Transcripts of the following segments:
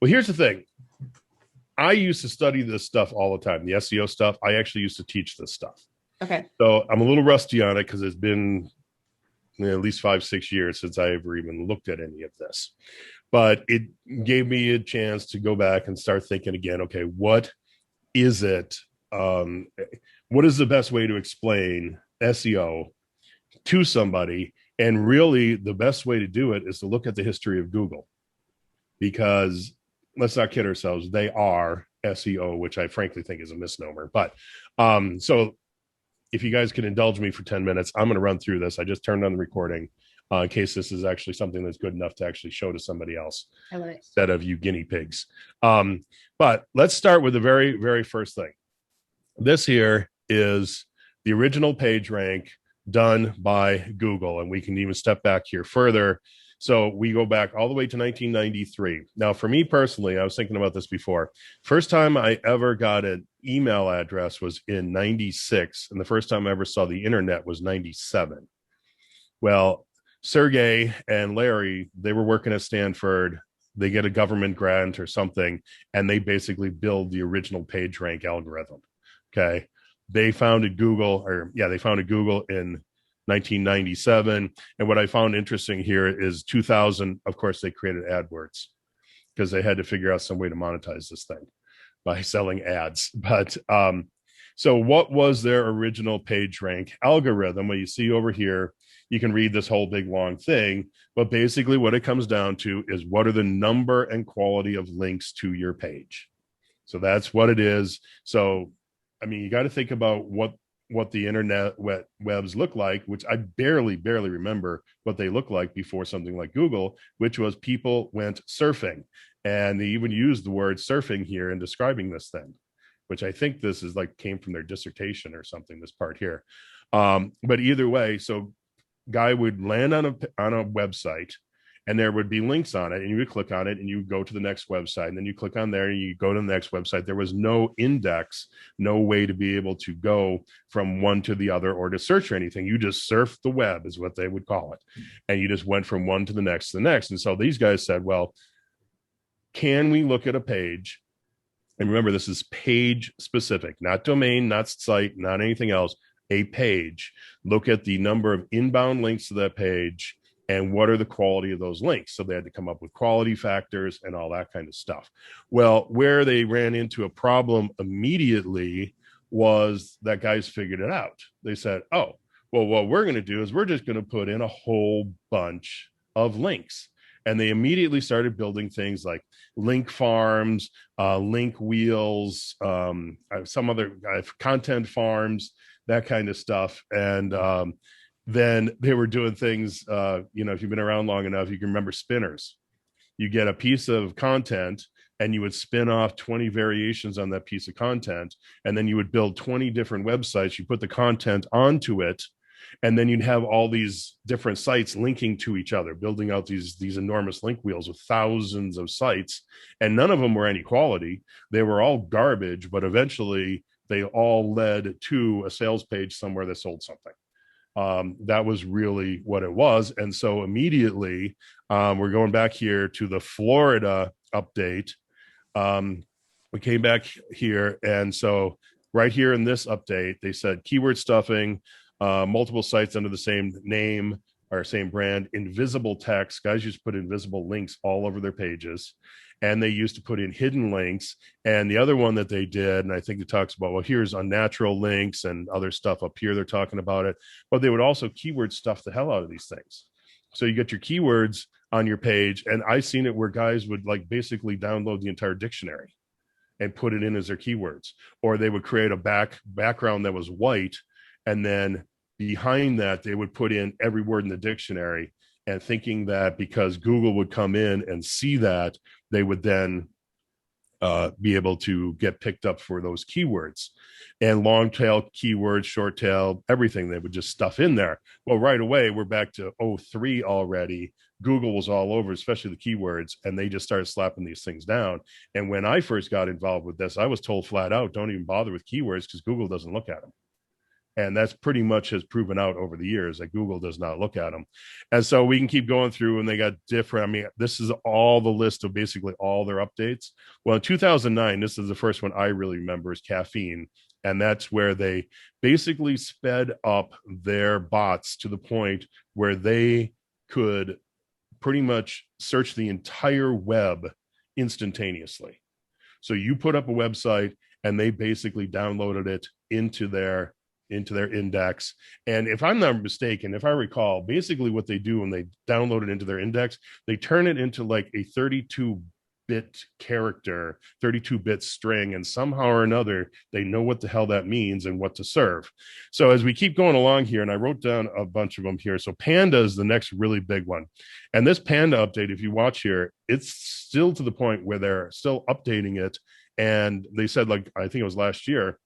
Well, here's the thing. I used to study this stuff all the time, the SEO stuff. I actually used to teach this stuff. Okay. So I'm a little rusty on it because it's been at least 5, 6 years since I ever even looked at any of this. But it gave me a chance to go back and start thinking again, okay, what is it? Um, what is the best way to explain SEO to somebody? And really, the best way to do it is to look at the history of Google, because let's not kid ourselves, they are SEO, which I frankly think is a misnomer. But so if you guys can indulge me for 10 minutes, I'm going to run through this. I just turned on the recording in case this is actually something that's good enough to actually show to somebody else I love it. instead of you guinea pigs. But let's start with the very, very first thing. This here is the original page rank done by Google, and we can even step back here further. So we go back all the way to 1993. Now, for me personally, I was thinking about this before. First time I ever got an email address was in 96, and the first time I ever saw the internet was 97. Well, Sergey and Larry, they were working at Stanford. They get a government grant or something, and they basically build the original page rank algorithm. Okay. They founded Google, they founded Google in 1997. And what I found interesting here is 2000, of course, they created AdWords because they had to figure out some way to monetize this thing by selling ads. But so what was their original page rank algorithm? Well, you see over here, you can read this whole big long thing, but basically what it comes down to is what are the number and quality of links to your page. So that's what it is. So I mean, you got to think about what the internet webs look like, which I barely remember what they look like before something like Google, which was people went surfing, and they even used the word surfing here in describing this thing, which I think this is like came from their dissertation or something. This part here, but either way, so guy would land on a website, and there would be links on it, and you would click on it and you would go to the next website, and then you click on there and you go to the next website. There was no index, no way to be able to go from one to the other or to search or anything. You just surfed the web is what they would call it, and you just went from one to the next to the next. And so these guys said, well, can we look at a page, and remember, this is page specific, not domain, not site, not anything else, a page. Look at the number of inbound links to that page and what are the quality of those links. So they had to come up with quality factors and all that kind of stuff. Well, where they ran into a problem immediately was that guys figured it out. They said, oh, well, what we're going to do is we're just going to put in a whole bunch of links. And they immediately started building things like link farms, link wheels, some other content farms, that kind of stuff. And then they were doing things, if you've been around long enough, you can remember spinners. You get a piece of content and you would spin off 20 variations on that piece of content. And then you would build 20 different websites. You put the content onto it, and then you'd have all these different sites linking to each other, building out these enormous link wheels with thousands of sites. And none of them were any quality. They were all garbage, but eventually they all led to a sales page somewhere that sold something. That was really what it was. And so immediately, we're going back here to the Florida update. We came back here. And so right here in this update, they said keyword stuffing, multiple sites under the same name or same brand, invisible text. Guys used to put invisible links all over their pages. And they used to put in hidden links. And the other one that they did, and I think it talks about, well, here's unnatural links and other stuff up here. They're talking about it, but they would also keyword stuff the hell out of these things. So you get your keywords on your page. And I've seen it where guys would like basically download the entire dictionary and put it in as their keywords, or they would create a background that was white. And then behind that, they would put in every word in the dictionary, and thinking that because Google would come in and see that, they would then be able to get picked up for those keywords. And long tail keywords, short tail, everything they would just stuff in there. Well, right away, we're back to 03 already. Google was all over, especially the keywords, and they just started slapping these things down. And when I first got involved with this, I was told flat out, don't even bother with keywords because Google doesn't look at them. And that's pretty much has proven out over the years that Google does not look at them. And so we can keep going through, and they got different. I mean, this is all the list of basically all their updates. Well, in 2009, this is the first one I really remember, is caffeine. And that's where they basically sped up their bots to the point where they could pretty much search the entire web instantaneously. So you put up a website and they basically downloaded it into their index. And if I'm not mistaken, if I recall, basically what they do when they download it into their index, they turn it into like a 32-bit character, 32-bit string, and somehow or another they know what the hell that means and what to serve. So as we keep going along here, and I wrote down a bunch of them here. So Panda is the next really big one. And this Panda update, if you watch here, it's still to the point where they're still updating it. And they said, like, I think it was last year,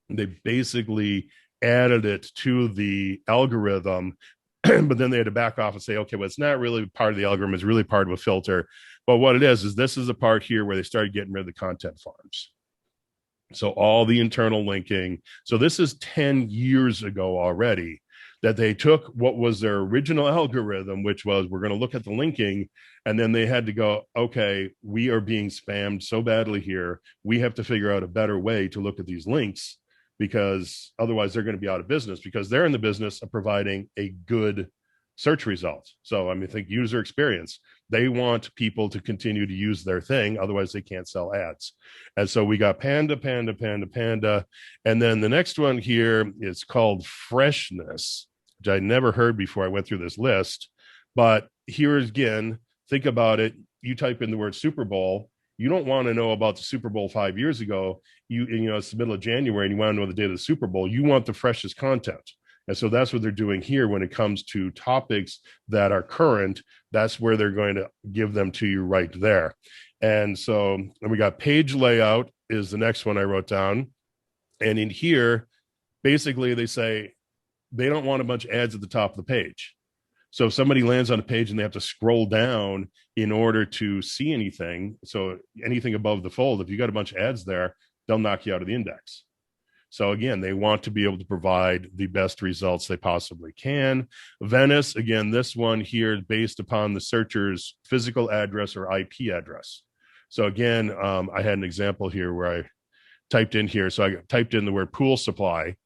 they basically added it to the algorithm, but then they had to back off and say, okay, well, it's not really part of the algorithm, it's really part of a filter. But what it is this is a part here where they started getting rid of the content farms. So all the internal linking. So this is 10 years ago already, that they took what was their original algorithm, which was, we're going to look at the linking. And then they had to go, okay, we are being spammed so badly here. We have to figure out a better way to look at these links, because otherwise they're going to be out of business, because they're in the business of providing a good search result. So I mean, think user experience. They want people to continue to use their thing. Otherwise they can't sell ads. And so we got Panda, Panda, Panda, Panda. And then the next one here is called Freshness, which I never heard before I went through this list. But here again, think about it. You type in the word Super Bowl. You don't want to know about the Super Bowl 5 years ago. You know, it's the middle of January and you want to know the day of the Super Bowl. You want the freshest content. And so that's what they're doing here when it comes to topics that are current. That's where they're going to give them to you right there. And so, and we got page layout is the next one I wrote down. And in here, basically they say they don't want a bunch of ads at the top of the page. So if somebody lands on a page and they have to scroll down in order to see anything, so anything above the fold, if you got a bunch of ads there, they'll knock you out of the index. So again, they want to be able to provide the best results they possibly can. Venice, again, this one here is based upon the searcher's physical address or IP address. So again, I had an example here where I typed in here. So I typed in the word pool supply.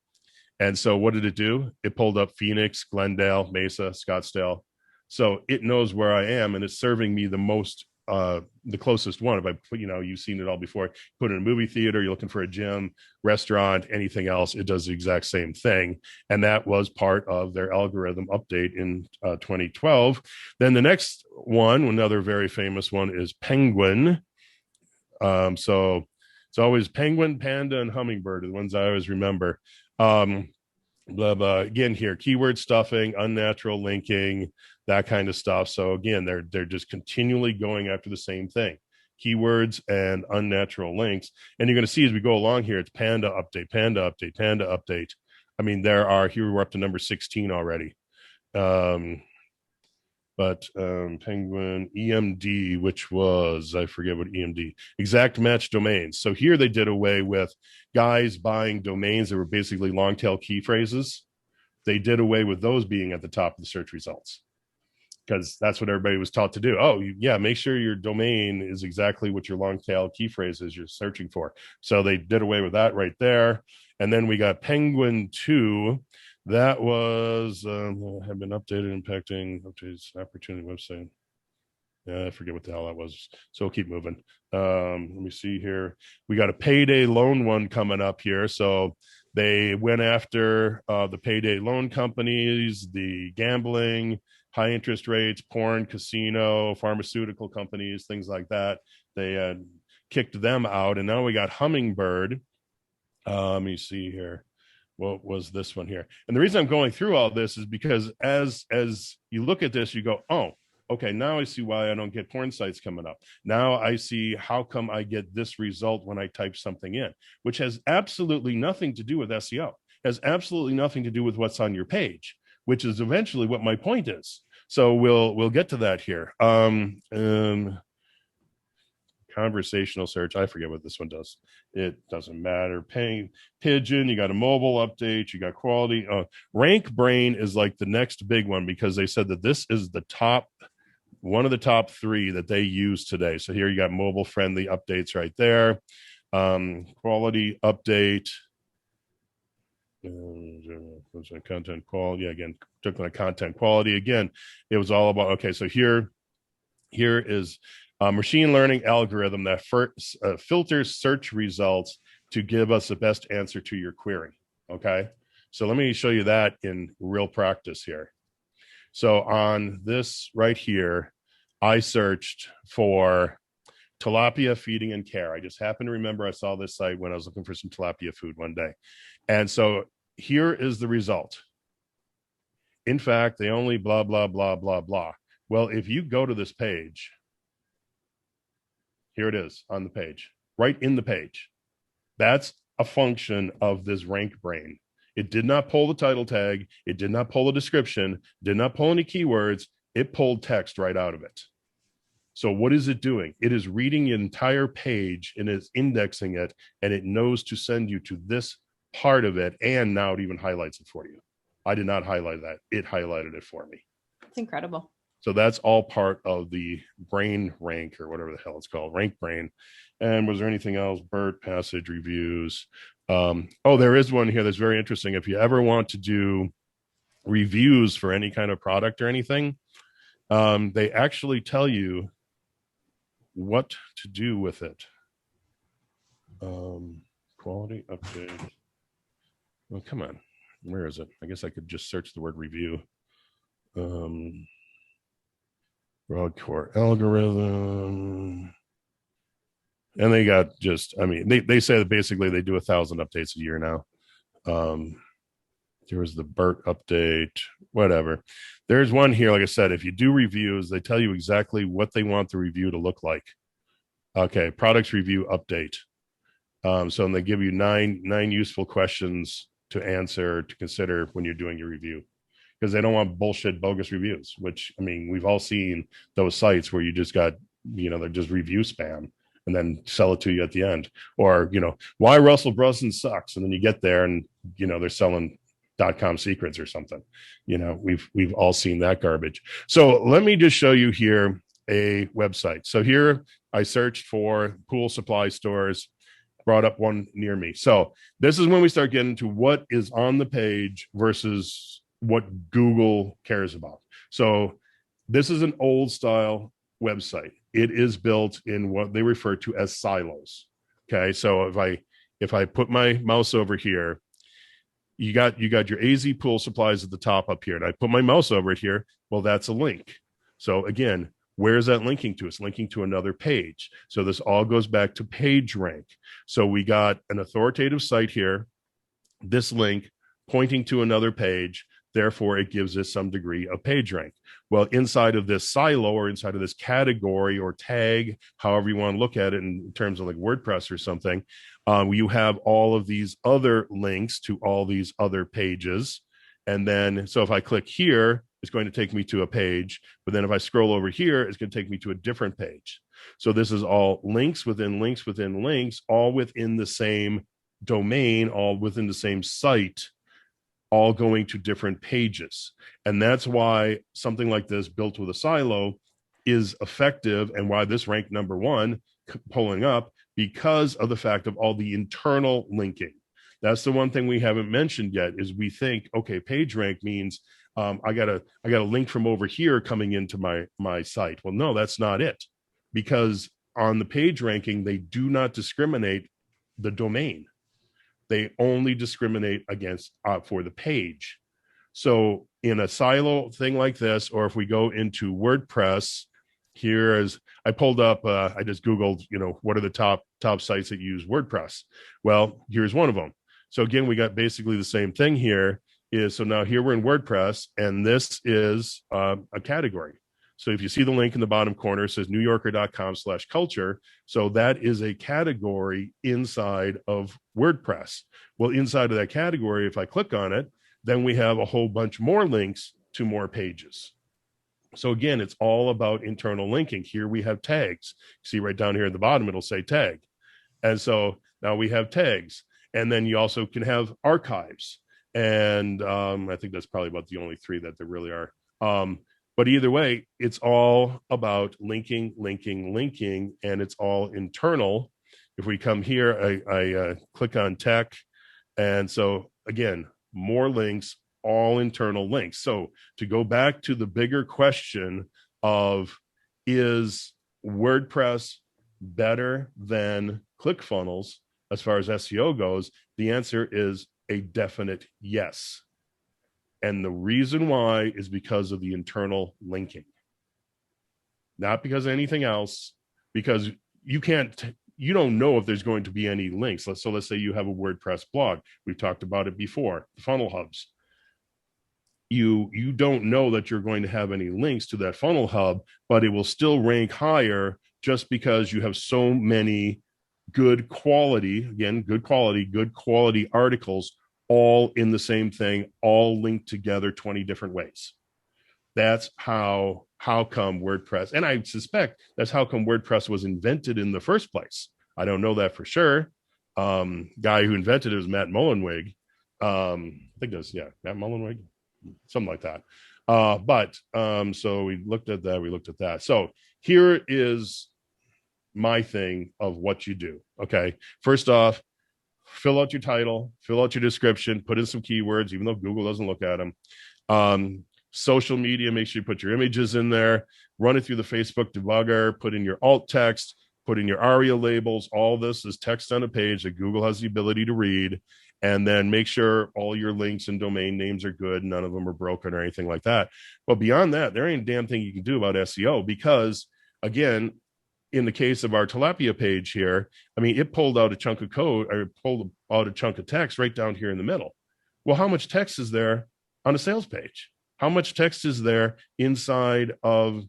And so what did it do? It pulled up Phoenix, Glendale, Mesa, Scottsdale. So it knows where I am, and it's serving me the most, the closest one. If I put, you know, you've seen it all before, put in a movie theater, you're looking for a gym, restaurant, anything else, it does the exact same thing. And that was part of their algorithm update in 2012. Then the next one, another very famous one, is Penguin. So it's always Penguin, Panda, and Hummingbird are the ones I always remember. Blah, blah. Again here, keyword stuffing, unnatural linking, that kind of stuff. So again, they're just continually going after the same thing, keywords and unnatural links. And you're going to see as we go along here, it's Panda update, Panda update, Panda update. I mean, here we're up to number 16 already. But Penguin EMD, which was, I forget what EMD, exact match domains. So here they did away with guys buying domains that were basically long tail key phrases. They did away with those being at the top of the search results, because that's what everybody was taught to do. Oh, yeah, make sure your domain is exactly what your long tail key phrase is you're searching for. So they did away with that right there. And then we got Penguin 2. That was have been updated, impacting updates, opportunity website. Yeah, I forget what the hell that was. So we'll keep moving. Let me see here. We got a payday loan one coming up here. So they went after the payday loan companies, the gambling, high interest rates, porn, casino, pharmaceutical companies, things like that. They kicked them out. And now we got Hummingbird. Let me see here. What was this one here? And the reason I'm going through all this is because as you look at this, you go, oh, okay, now I see why I don't get porn sites coming up. Now I see how come I get this result when I type something in, which has absolutely nothing to do with SEO, has absolutely nothing to do with what's on your page, which is eventually what my point is. So we'll get to that here. Okay, conversational search. I forget what this one does. It doesn't matter. Paying pigeon, you got a mobile update, you got quality. Rank Brain is like the next big one because they said that this is the top, one of the top 3 that they use today. So here you got mobile friendly updates right there. Quality update. Content quality again, took on content quality again. It was all about, okay, so here is a machine learning algorithm that filters search results to give us the best answer to your query. Okay, so let me show you that in real practice here. So on this right here, I searched for tilapia feeding and care. I just happened to remember I saw this site when I was looking for some tilapia food one day. And so here is the result. In fact, they only blah, blah, blah, blah, blah. Well, if you go to this page, here it is on the page, right in the page. That's a function of this Rank Brain. It did not pull the title tag. It did not pull the description, did not pull any keywords. It pulled text right out of it. So what is it doing? It is reading the entire page and is indexing it, and it knows to send you to this part of it, and now it even highlights it for you. I did not highlight that. It highlighted it for me. It's incredible. So that's all part of the brain rank, or whatever the hell it's called, Rank Brain. And was there anything else? BERT, passage reviews. Oh, there is one here that's very interesting. If you ever want to do reviews for any kind of product or anything, they actually tell you what to do with it. Quality update. Well, come on. Where is it? I guess I could just search the word review. Broad core algorithm. And they got just, I mean, they say that basically they do 1,000 updates a year now. There was the BERT update, whatever. There's one here, like I said, if you do reviews, they tell you exactly what they want the review to look like. Okay, products review update. So they give you nine useful questions to answer, to consider when you're doing your review, because they don't want bullshit, bogus reviews, which, I mean, we've all seen those sites where you just got, they're just review spam and then sell it to you at the end. Or, why Russell Brunson sucks. And then you get there and, they're selling .com secrets or something. We've all seen that garbage. So let me just show you here a website. So here I searched for pool supply stores, brought up one near me. So this is when we start getting to what is on the page versus what Google cares about. So this is an old style website. It is built in what they refer to as silos. Okay. So if I put my mouse over here, you got your AZ pool supplies at the top up here, and I put my mouse over it here. Well, that's a link. So again, where is that linking to? It's linking to another page. So this all goes back to page rank. So we got an authoritative site here, this link pointing to another page. Therefore, it gives us some degree of page rank. Well, inside of this silo, or inside of this category or tag, however you want to look at it in terms of like WordPress or something, you have all of these other links to all these other pages. And then, so if I click here, it's going to take me to a page. But then if I scroll over here, it's going to take me to a different page. So this is all links within links within links, all within the same domain, all within the same site, all going to different pages. And that's why something like this built with a silo is effective, and why this ranked number one pulling up, because of the fact of all the internal linking. That's the one thing we haven't mentioned yet, is we think, okay, page rank means I got a link from over here coming into my site. Well, no, that's not it, because on the page ranking, they do not discriminate the domain. They only discriminate against for the page. So in a silo thing like this, or if we go into WordPress, here is, I pulled up, I just Googled, what are the top sites that use WordPress? Well, here's one of them. So again, we got basically the same thing here. So now here we're in WordPress, and this is a category. So if you see the link in the bottom corner, it says newyorker.com/culture. So that is a category inside of WordPress. Well, inside of that category, if I click on it, then we have a whole bunch more links to more pages. So again, it's all about internal linking. Here we have tags. See right down here at the bottom, it'll say tag. And so now we have tags. And then you also can have archives. And I think that's probably about the only three that there really are. But either way, it's all about linking, and it's all internal. If we come here, I click on tech. And so again, more links, all internal links. So to go back to the bigger question of, is WordPress better than ClickFunnels as far as SEO goes? The answer is a definite yes. And the reason why is because of the internal linking, not because of anything else, because you don't know if there's going to be any links. So let's say you have a WordPress blog. We've talked about it before, the funnel hubs. You don't know that you're going to have any links to that funnel hub, but it will still rank higher just because you have so many good quality articles, all in the same thing, all linked together 20 different ways. That's how come WordPress, and I suspect that's how come WordPress was invented in the first place. I don't know that for sure. Guy who invented it was Matt Mullenweg. I think that's, Matt Mullenweg, something like that. So we looked at that. So here is my thing of what you do. Okay. First off, fill out your title, fill out your description, put in some keywords, even though Google doesn't look at them. Social media, make sure you put your images in there, run it through the Facebook debugger, put in your alt text, put in your Aria labels. All this is text on a page that Google has the ability to read. And then make sure all your links and domain names are good. None of them are broken or anything like that. But beyond that, there ain't a damn thing you can do about SEO, because again, in the case of our tilapia page here, I mean, it pulled out a chunk of code, or pulled out a chunk of text right down here in the middle. Well, how much text is there on a sales page? How much text is there inside of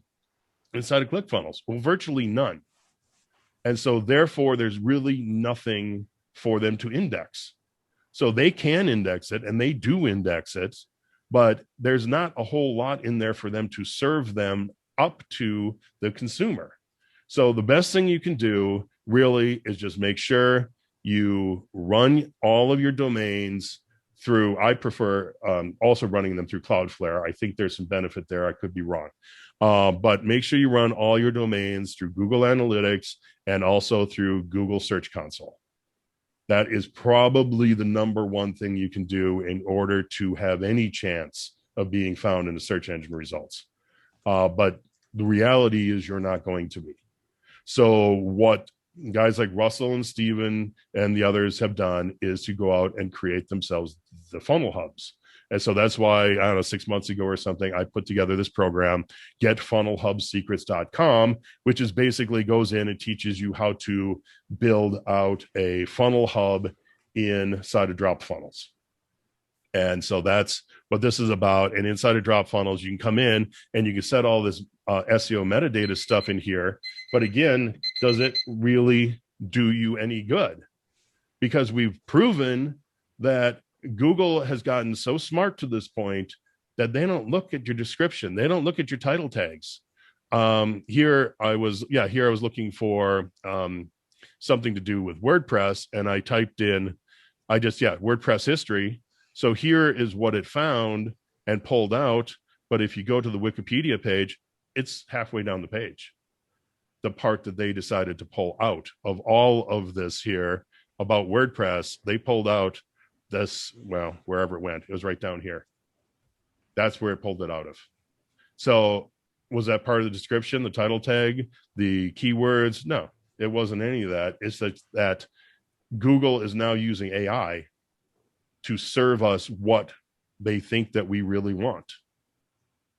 ClickFunnels? Well, virtually none. And so therefore, there's really nothing for them to index. So they can index it, and they do index it, but there's not a whole lot in there for them to serve them up to the consumer. So the best thing you can do really is just make sure you run all of your domains through, I prefer also running them through Cloudflare. I think there's some benefit there. I could be wrong. But make sure you run all your domains through Google Analytics and also through Google Search Console. That is probably the number one thing you can do in order to have any chance of being found in the search engine results. But the reality is you're not going to be. So what guys like Russell and Steven and the others have done is to go out and create themselves the funnel hubs. And so that's why, I don't know, 6 months ago or something, I put together this program, getfunnelhubsecrets.com, which is basically goes in and teaches you how to build out a funnel hub inside of drop funnels. And so that's what this is about. And inside of drop funnels, you can come in and you can set all this SEO metadata stuff in here. But again, does it really do you any good? Because we've proven that Google has gotten so smart to this point that they don't look at your description. They don't look at your title tags. Here I was looking for something to do with WordPress, and I typed in, WordPress history. So here is what it found and pulled out. But if you go to the Wikipedia page, it's halfway down the page. The part that they decided to pull out of all of this here about WordPress, they pulled out this, well, wherever it went, it was right down here. That's where it pulled it out of. So was that part of the description, the title tag, the keywords? No, it wasn't any of that. It's that Google is now using AI to serve us what they think that we really want.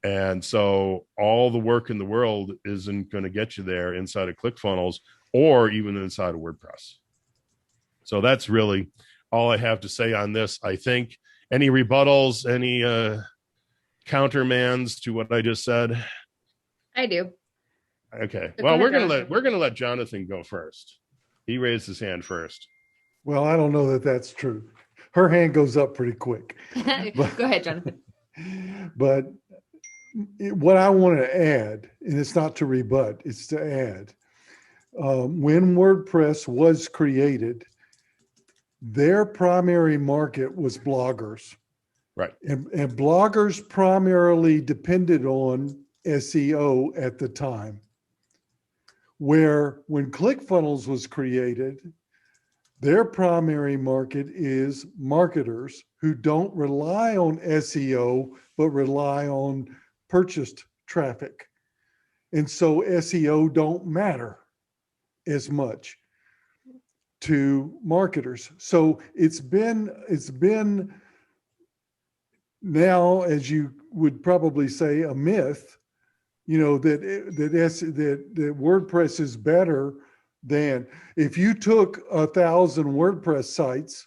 And so all the work in the world isn't going to get you there inside of ClickFunnels or even inside of WordPress. So that's really all I have to say on this. I think any rebuttals, any countermands to what I just said? I do. Okay. Well, we're gonna let Jonathan go first. He raised his hand first. Well, I don't know that that's true. Her hand goes up pretty quick. Go ahead, Jonathan. But what I want to add, and it's not to rebut, it's to add. When WordPress was created, their primary market was bloggers. Right. And bloggers primarily depended on SEO at the time. Where when ClickFunnels was created, their primary market is marketers who don't rely on SEO, but rely on purchased traffic. And so SEO don't matter as much to marketers. So it's been now, as you would probably say, a myth, that WordPress is better than. If you took 1,000 WordPress sites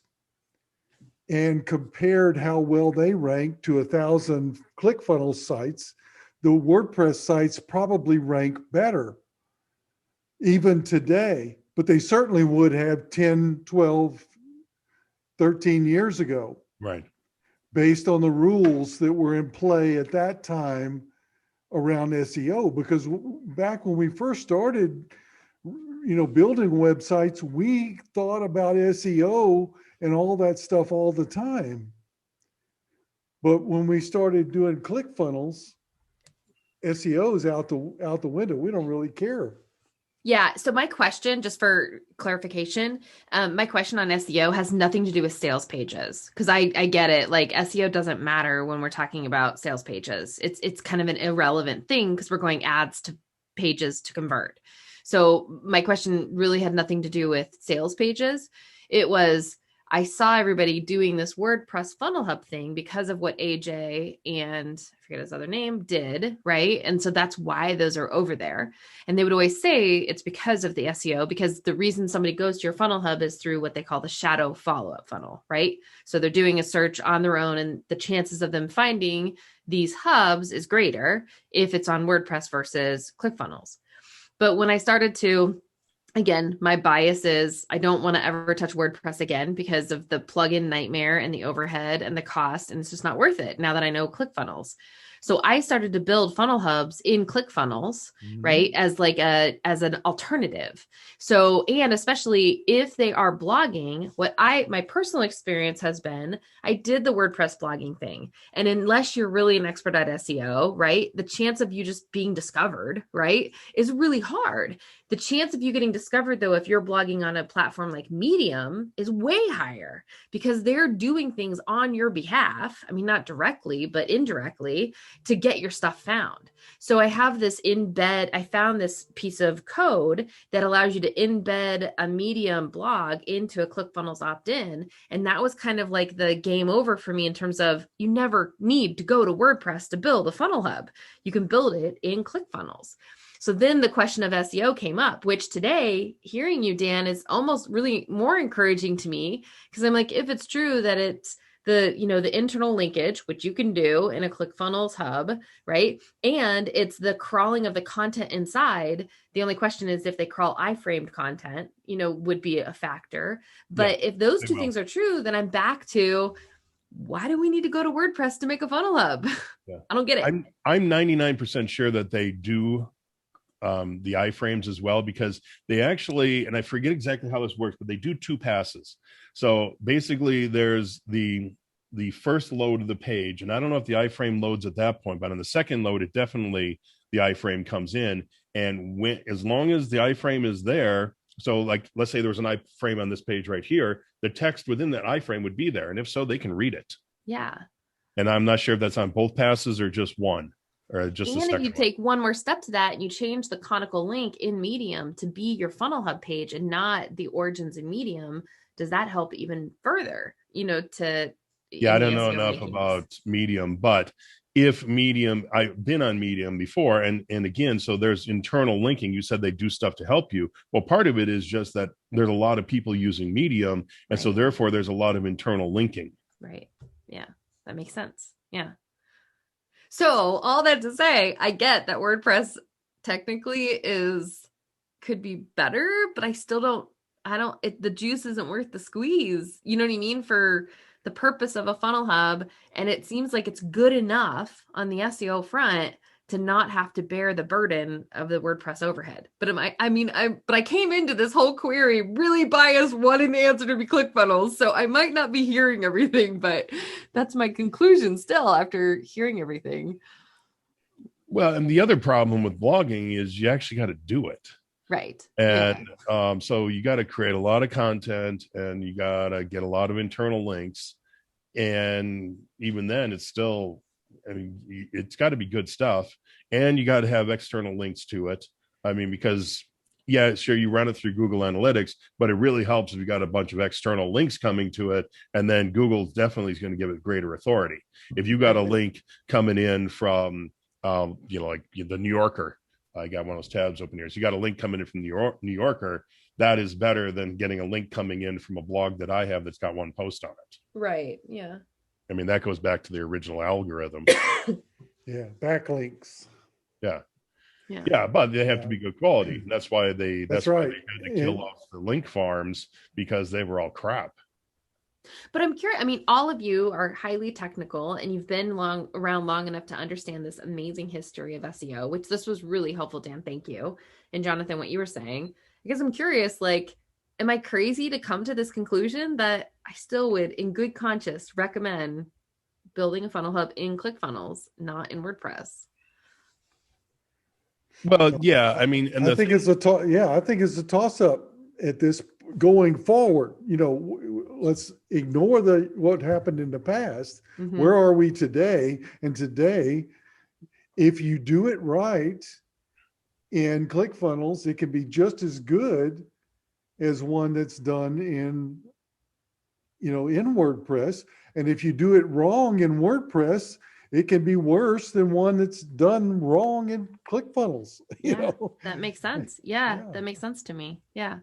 and compared how well they rank to 1,000 ClickFunnels sites, the WordPress sites probably rank better even today, but they certainly would have 10, 12, 13 years ago. Right. Based on the rules that were in play at that time around SEO. Because back when we first started, building websites, we thought about SEO and all that stuff all the time. But when we started doing ClickFunnels, SEO is out the window. We don't really care. Yeah. So my question, just for clarification, my question on SEO has nothing to do with sales pages, because I get it. Like, SEO doesn't matter when we're talking about sales pages. It's kind of an irrelevant thing because we're going ads to pages to convert. So my question really had nothing to do with sales pages. It was, I saw everybody doing this WordPress funnel hub thing because of what AJ and I forget his other name did, right? And so that's why those are over there. And they would always say it's because of the SEO, because the reason somebody goes to your funnel hub is through what they call the shadow follow-up funnel, right? So they're doing a search on their own, and the chances of them finding these hubs is greater if it's on WordPress versus ClickFunnels. But when I started to, again, my bias is I don't want to ever touch WordPress again because of the plugin nightmare and the overhead and the cost, and it's just not worth it now that I know ClickFunnels. So I started to build funnel hubs in ClickFunnels, right? As an alternative. So, and especially if they are blogging, my personal experience has been, I did the WordPress blogging thing. And unless you're really an expert at SEO, right? The chance of you just being discovered, right, is really hard. The chance of you getting discovered, though, if you're blogging on a platform like Medium, is way higher because they're doing things on your behalf. I mean, not directly, but indirectly to get your stuff found. So I found this piece of code that allows you to embed a Medium blog into a ClickFunnels opt-in. And that was kind of like the game over for me in terms of you never need to go to WordPress to build a funnel hub. You can build it in ClickFunnels. So then the question of SEO came up, which today, hearing you, Dan, is almost really more encouraging to me, because I'm like, if it's true that it's the internal linkage, which you can do in a ClickFunnels hub, right? And it's the crawling of the content inside. The only question is if they crawl iframed content, would be a factor. But if those two things are true, then I'm back to, why do we need to go to WordPress to make a funnel hub? Yeah. I don't get it. I'm 99% sure that they do the iframes as well, because they actually, and I forget exactly how this works, but they do two passes. So basically there's the first load of the page, and I don't know if the iframe loads at that point, but on the second load, it definitely, the iframe comes in, and as long as the iframe is there, so like, let's say there was an iframe on this page right here, the text within that iframe would be there. And if so, they can read it. Yeah. And I'm not sure if that's on both passes or just one. Or just and if you take one more step to that and you change the canonical link in Medium to be your funnel hub page and not the origins in Medium, does that help even further, I don't know enough about Medium, but if Medium, I've been on Medium before, and again, so there's internal linking. You said they do stuff to help you. Well, part of it is just that there's a lot of people using Medium, and so therefore there's a lot of internal linking. Right. Yeah, that makes sense. Yeah. So all that to say, I get that WordPress technically could be better, but I still the juice isn't worth the squeeze. You know what I mean? For the purpose of a funnel hub, and it seems like it's good enough on the SEO front to not have to bear the burden of the WordPress overhead. But I came into this whole query really biased, wanting the answer to be ClickFunnels. So I might not be hearing everything, but that's my conclusion still after hearing everything. Well, and the other problem with blogging is you actually got to do it. Right. And so you got to create a lot of content, and you got to get a lot of internal links. And even then, it's still, I mean, it's got to be good stuff, and you got to have external links to it. I mean, because yeah, sure, you run it through Google Analytics, but it really helps if you got a bunch of external links coming to it, and then Google definitely is going to give it greater authority. If you got a link coming in from, like the New Yorker, I got one of those tabs open here. So you got a link coming in from the New Yorker. That is better than getting a link coming in from a blog that I have that's got one post on it. Right. Yeah. I mean, that goes back to the original algorithm. Yeah, backlinks. Yeah, but they have to be good quality. That's why that's why right. they had to kill off the link farms, because they were all crap. But I'm curious, I mean, all of you are highly technical, and you've been around long enough to understand this amazing history of SEO, which this was really helpful, Dan. Thank you. And Jonathan, what you were saying, because I'm curious, like, am I crazy to come to this conclusion that I still would, in good conscience, recommend building a funnel hub in ClickFunnels, not in WordPress? Well, yeah, I mean, and I think it's a toss up at this going forward. Let's ignore what happened in the past. Mm-hmm. Where are we today? And today, if you do it right in ClickFunnels, it can be just as good as one that's done in WordPress. And if you do it wrong in WordPress, it can be worse than one that's done wrong in ClickFunnels. That makes sense. Yeah, that makes sense to me. Yeah.